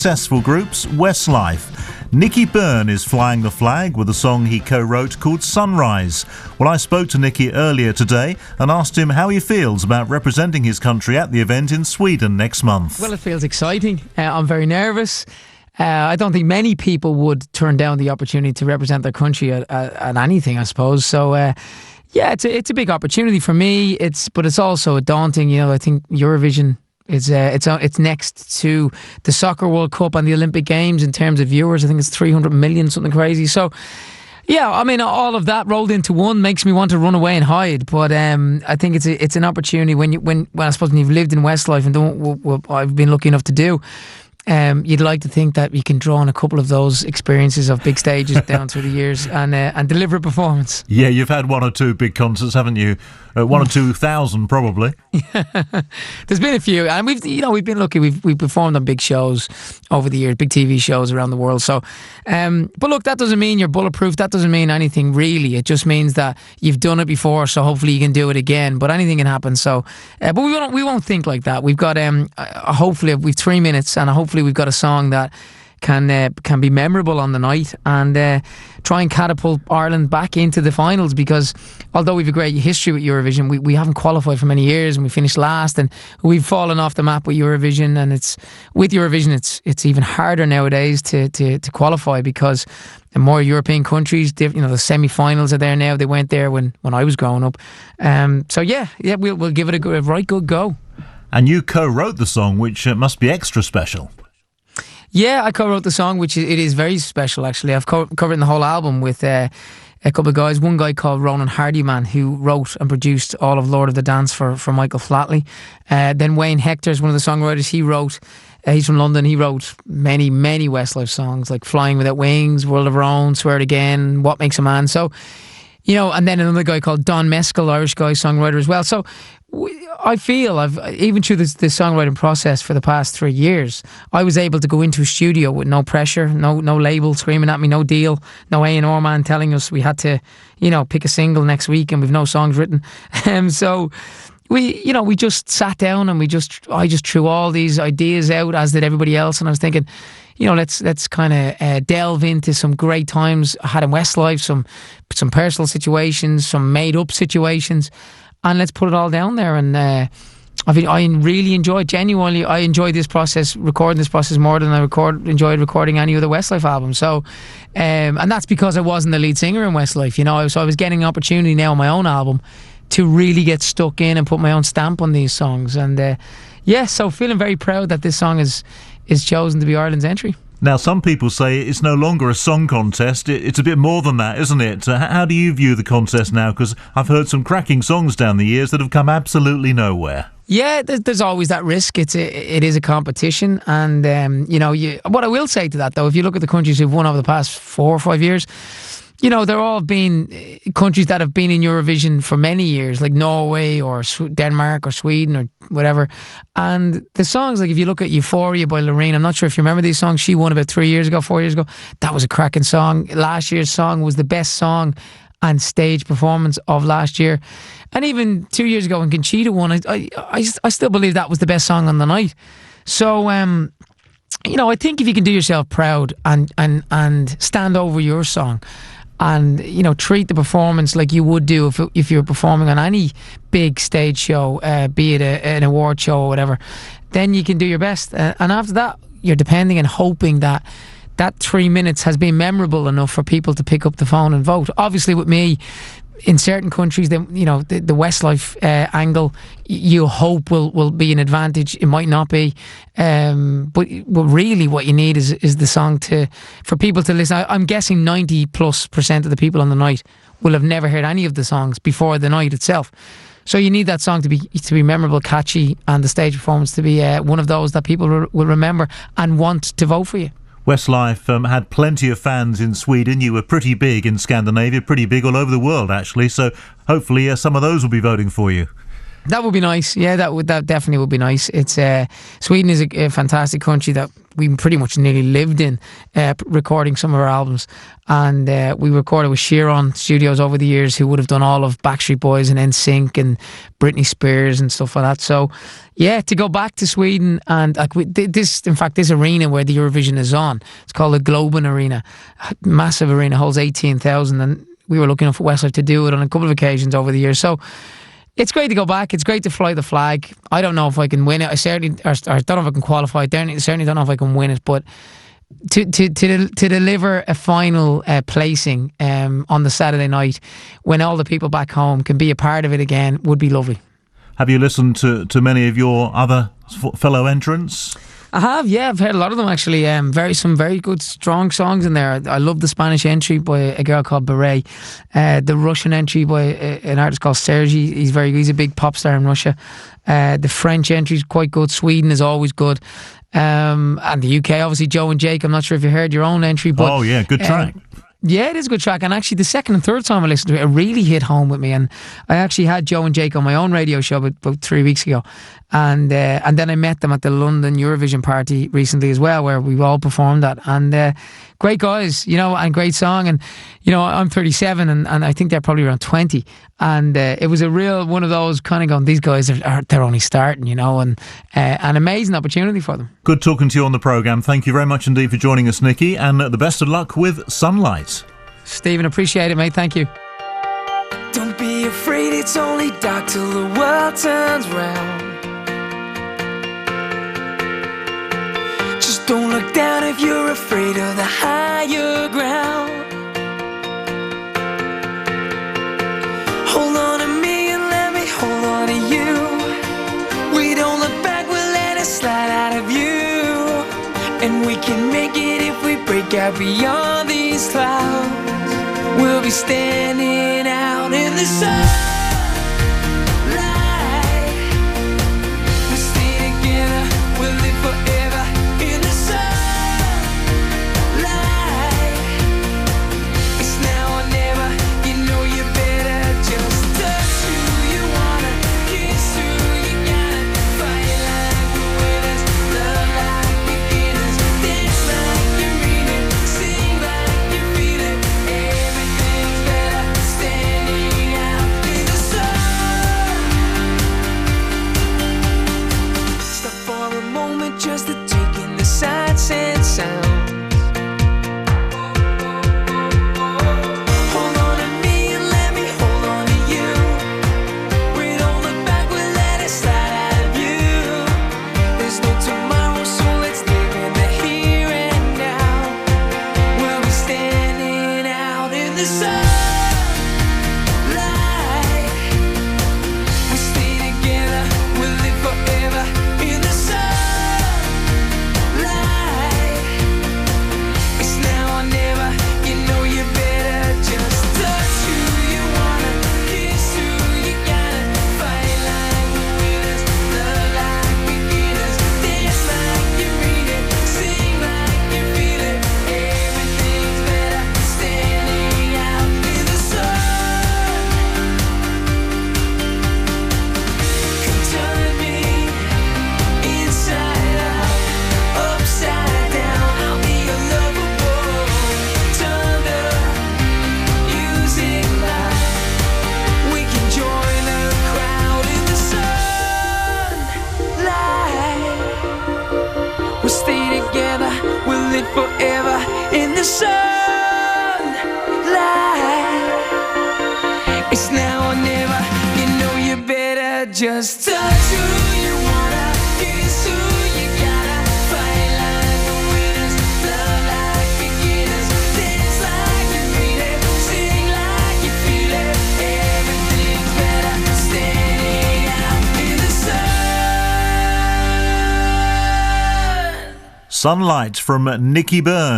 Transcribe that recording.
Successful groups, Westlife. Nicky Byrne is flying the flag with a song he co-wrote called Sunrise. Well, I spoke to Nicky earlier today and asked him how he feels about representing his country at the event in Sweden next month. Well, it feels exciting. I'm very nervous. I don't think many people would turn down the opportunity to represent their country at anything, I suppose. So, yeah, it's a big opportunity for me. But it's also daunting. You know, I think Eurovision. It's next to the Soccer World Cup and the Olympic Games in terms of viewers. I think it's 300 million, something crazy. So, yeah, I mean, all of that rolled into one makes me want to run away and hide. But I think it's an opportunity when I suppose when you've lived in Westlife and done what I've been lucky enough to do. You'd like to think that you can draw on a couple of those experiences of big stages down through the years and deliver a performance. Yeah, you've had one or two big concerts, haven't you? 1 or 2,000 probably. There's been a few, and we've been lucky. We've performed on big shows over the years, big TV shows around the world. So, but look, that doesn't mean you're bulletproof. That doesn't mean anything really. It just means that you've done it before, so hopefully you can do it again. But anything can happen. So, but we won't think like that. We've got hopefully we've 3 minutes, and hopefully we've got a song that can be memorable on the night and try and catapult Ireland back into the finals, because although we've a great history with Eurovision, we haven't qualified for many years and we finished last, and we've fallen off the map with Eurovision. And it's even harder nowadays to qualify, because in more European countries, the semi-finals are there now. They weren't there when I was growing up. So yeah, we'll give it a right good go. And you co-wrote the song, which must be extra special. Yeah, I co-wrote the song, which it is very special, actually. I've co-written the whole album with a couple of guys. One guy called Ronan Hardyman, who wrote and produced all of Lord of the Dance for Michael Flatley. Then Wayne Hector is one of the songwriters. He wrote, he's from London, he wrote many, many Westlife songs, like Flying Without Wings, World of Our Own, Swear It Again, What Makes a Man. So, and then another guy called Don Mescal, Irish guy, songwriter as well. So I feel even through the songwriting process for the past 3 years, I was able to go into a studio with no pressure, no label screaming at me, no deal, no A&R man telling us we had to, pick a single next week and we've no songs written. So we just sat down and I just threw all these ideas out, as did everybody else. And I was thinking, let's kind of delve into some great times I had in Westlife, some personal situations, some made up situations, and let's put it all down there. And I really enjoyed this process, recording this process, more than I enjoyed recording any other Westlife album. So, and that's because I wasn't the lead singer in Westlife, so I was getting an opportunity now on my own album to really get stuck in and put my own stamp on these songs. And so feeling very proud that this song is chosen to be Ireland's entry. Now, some people say it's no longer a song contest. It's a bit more than that, isn't it? How do you view the contest now? Because I've heard some cracking songs down the years that have come absolutely nowhere. Yeah, there's always that risk. It is a competition, and what I will say to that, though, if you look at the countries who've won over the past 4 or 5 years, they're all been countries that have been in Eurovision for many years, like Norway or Denmark or Sweden or whatever. And the songs, like if you look at Euphoria by Loreen, I'm not sure if you remember these songs. She won about 4 years ago. That was a cracking song. Last year's song was the best song and stage performance of last year. And even 2 years ago when Conchita won, I still believe that was the best song on the night. So, I think if you can do yourself proud and stand over your song, and treat the performance like you would do if you're performing on any big stage show, be it an award show or whatever, then you can do your best. And after that, you're depending and hoping that 3 minutes has been memorable enough for people to pick up the phone and vote. Obviously, with me, in certain countries, the Westlife angle, you hope will be an advantage. It might not be, but really, what you need is the song for people to listen. I'm guessing 90+% of the people on the night will have never heard any of the songs before the night itself. So you need that song to be memorable, catchy, and the stage performance to be one of those that people will remember and want to vote for you. Westlife had plenty of fans in Sweden. You were pretty big in Scandinavia, pretty big all over the world, actually. So hopefully some of those will be voting for you. That would be nice. Yeah, that definitely would be nice. It's Sweden is a fantastic country that we pretty much nearly lived in, recording some of our albums, and we recorded with Sheeran Studios over the years, who would have done all of Backstreet Boys and NSYNC and Britney Spears and stuff like that. So, yeah, to go back to Sweden and this arena where the Eurovision is on, it's called the Globen Arena, massive arena, holds 18,000, and we were lucky enough at Westlife to do it on a couple of occasions over the years. So. It's great to go back. It's great to fly the flag. I don't know if I can win it. I don't know if I can qualify it. I certainly don't know if I can win it. But to deliver a final placing on the Saturday night, when all the people back home can be a part of it again, would be lovely. Have you listened to many of your other fellow entrants? I have, yeah. I've heard a lot of them actually. Some very good, strong songs in there. I love the Spanish entry by a girl called Beret. The Russian entry by an artist called Sergi. He's a big pop star in Russia. The French entry is quite good. Sweden is always good. And the UK, obviously, Joe and Jake. I'm not sure if you heard your own entry, but oh yeah, good track. Yeah, it is a good track, and actually the second and third time I listened to it, it really hit home with me. And I actually had Joe and Jake on my own radio show about 3 weeks ago, and then I met them at the London Eurovision party recently as well, where we all performed that. And great guys, and great song. And I'm 37, and I think they're probably around 20. And it was a real one of those kind of going, these guys they're only starting, and an amazing opportunity for them. Good talking to you on the programme. Thank you very much indeed for joining us, Nicky, and the best of luck with Sunlight. Stephen, appreciate it, mate. Thank you. Don't be afraid, it's only dark till the world turns round. Just don't look down if you're afraid of the higher ground. Hold on to me and let me hold on to you. We don't look back, we'll let it slide out of you. And we can make it if we break out beyond these clouds. We'll be standing out in the sunlight. We'll stay together, we'll live forever in the sunlight. It's now or never, you better just touch who you wanna, kiss who you gotta, fight like winners, love like beginners, dance like you mean it, sing like you feel it. Everything's better standing out in the sun. Stop for a moment just to take in the sights and sounds. Hold on to me and let me hold on to you. We don't look back, we'll let it slide out of you. There's no tomorrow, so let's live in the here and now. We'll be standing out in the sunlight. We'll stay together, we'll live forever in the sunlight. It's now or never, you better just touch who you wanna, kiss who you gotta, fight like winners, love like beginners, dance like you mean it, sing like you feel it. Everything's better standing out in the sun. Come turn me inside out, upside down. I'll be your lover boy. Turn the music loud. We can join the crowd in the sunlight. We'll stay together, we'll live forever in the sunlight. It's now or never, you better just touch who you wanna, kiss who you gotta, fight like winners, love like beginners, dance like you mean it, sing like you feel it. Everything's better standing out in the sun. Sunlight from Nicky Byrne.